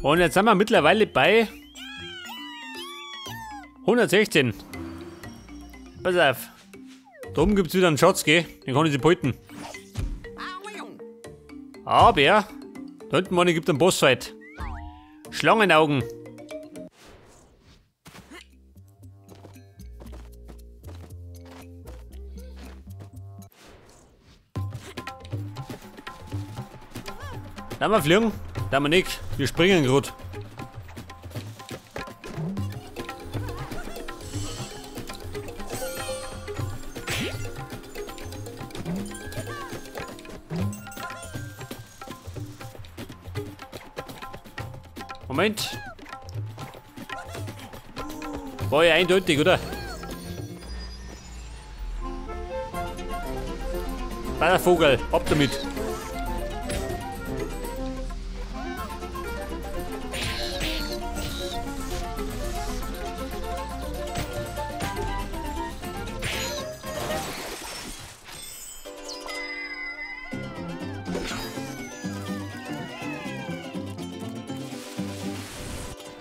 Und jetzt sind wir mittlerweile bei 116. Pass auf. Da oben gibt es wieder einen Schatz, gell? Den kann ich sie behalten. Aber da hinten vorne gibt es einen Bossfight. Schlangenaugen. Lass mal fliegen. Lass mal nicht. Wir springen gerade. Moment. War ja eindeutig, oder? Bei der Vogel, ab damit.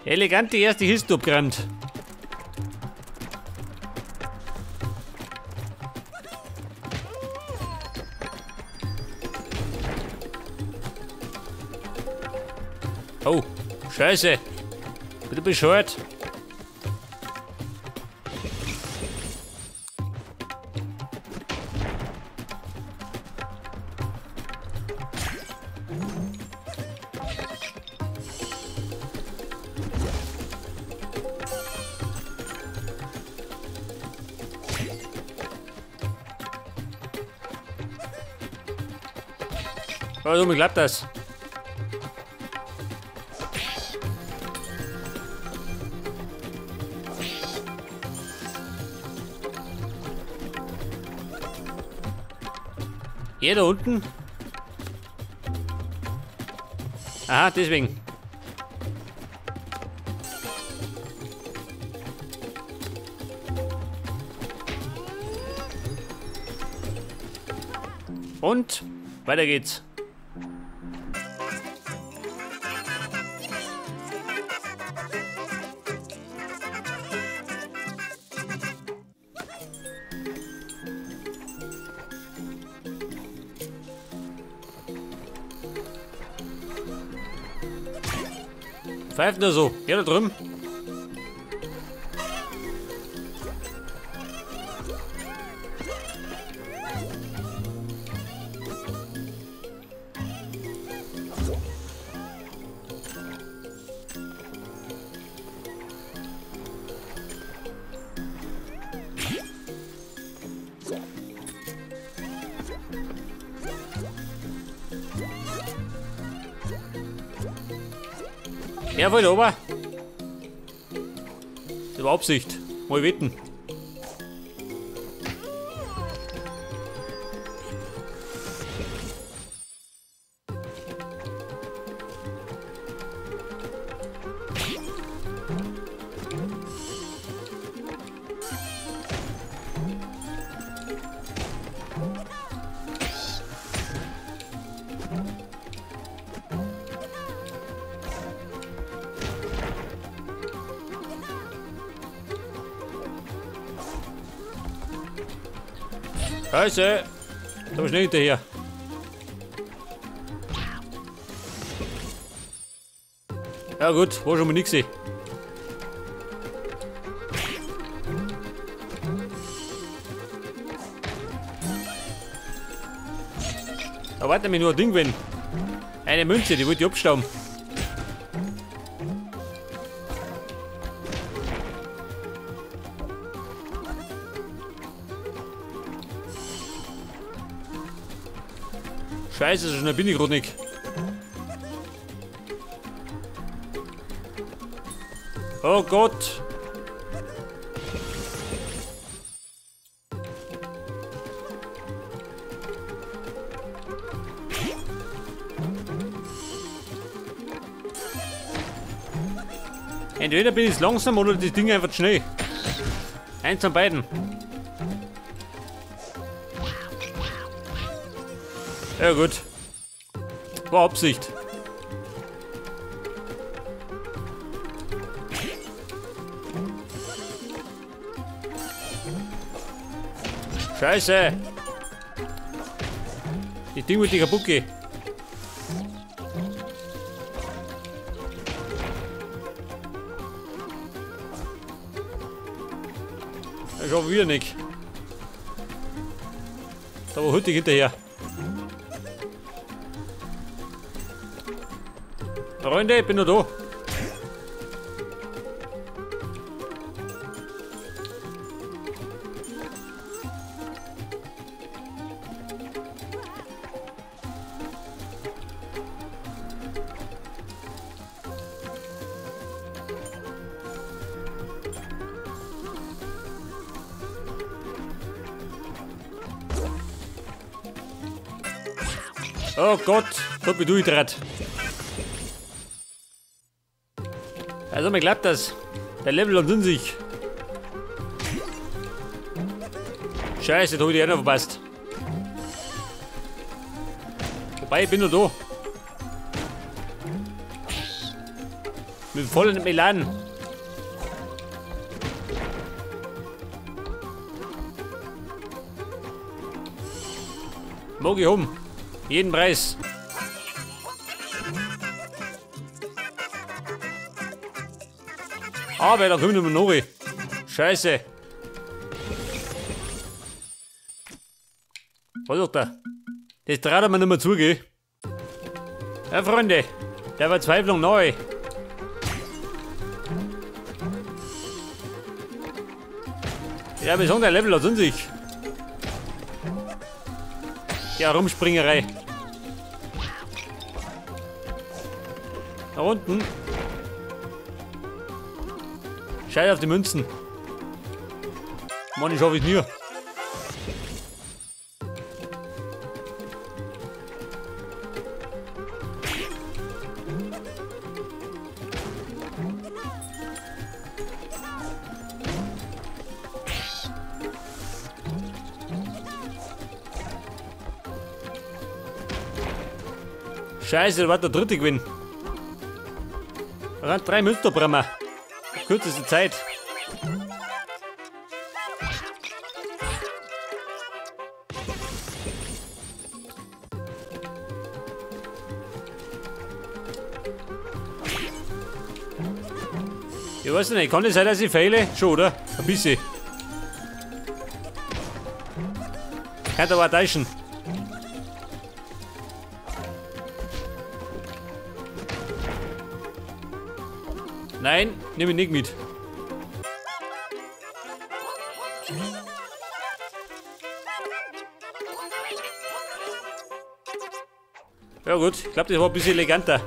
Elegante erste Kiste abgerannt. Oh, Scheiße. Bitte bescheuert. Oh, mir klappt das. Hier da unten? Aha, deswegen. Und weiter geht's. Pfeift nur so. Geh da drüben. Ja, voll ober. Das war Absicht. Mal wetten. Scheiße! Da war schnell hinterher. Ja gut, war schon mal nix. Da warte mir nur ein Ding, wenn. Eine Münze, die wollte ich abstauben. Scheiße, so schnell bin ich gerade nicht. Oh Gott. Entweder bin ich langsam oder die Dinge einfach schnell. Eins von beiden. Ja gut. War Absicht. Scheiße. Die Ding wird die kaputt gehen. Ich hoffe wieder nicht. Da war Hütte hinterher. Freunde, ich bin noch da. Oh Gott, Gott, wie du dran. Also mir klappt das. Der Level und in sich. Scheiße, da hab ich die einer verpasst. Wobei, ich bin noch da. Mit vollen Elan. Mag ich um. Jeden Preis. Aber da kommt noch Nori. Scheiße. Was ist da? Das traut man nicht mehr zugehen. Ja, Freunde. Der Verzweiflung neu. Ja, besonders Level hat es in sich. Ja, Rumspringerei. Da unten. Scheiße auf die Münzen. Mann, ich hoffe es nie. Scheiße, da war der dritte Gewinn. Da waren 3 Münzen brennen. Kürzeste Zeit. Ich weiß nicht, kann das sein, dass ich fehle? Schon, oder? Ein bisschen. Kann aber täuschen. Nein, nehme ich nicht mit. Ja gut, ich glaube, das war ein bisschen eleganter.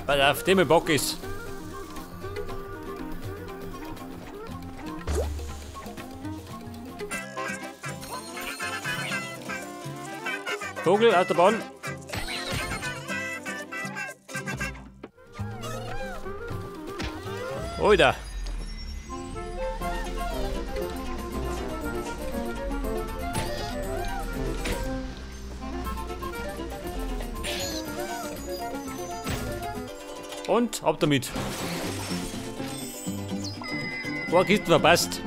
Weil auf dem Bock ist. Vogel aus der Bahn. Oida. Und ab damit. Boah, Kisten verpasst.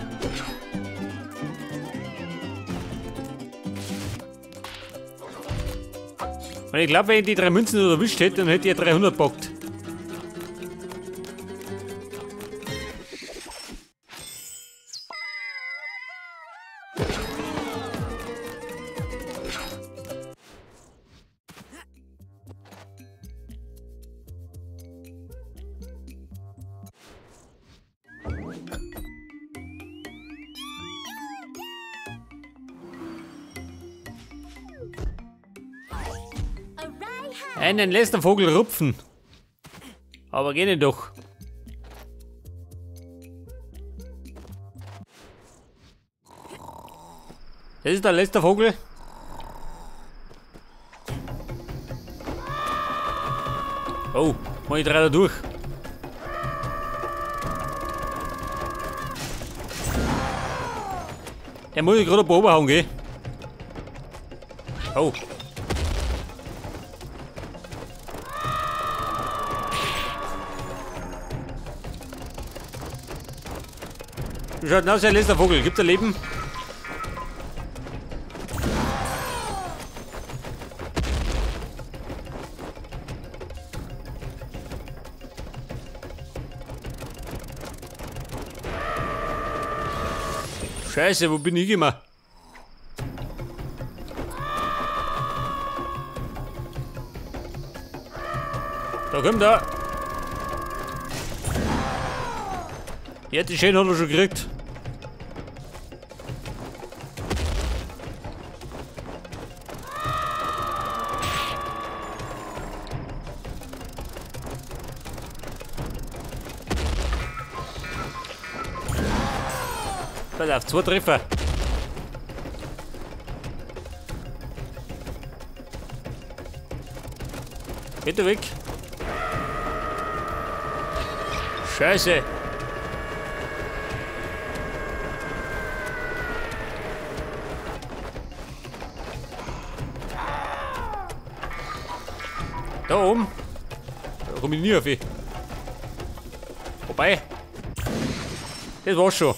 Und ich glaube, wenn ich die 3 Münzen nicht erwischt hätte, dann hätte ich 300 bockt. Einen lässt der Vogel rupfen. Aber geh nicht doch. Das ist der letzte Vogel. Oh, mach ich da durch. Der muss ich gerade beobachten, gell? Oh. Wie schaut denn aus, der letzte Vogel? Gibt's ein Leben? Scheiße, wo bin ich immer? Da kommt er. Ja, die Schäden hat er schon gekriegt. Pass auf, 2 Treffer. Bitte weg. Scheiße. Da oben. Da komm ich nie auf ihn. Vorbei. Das war's schon.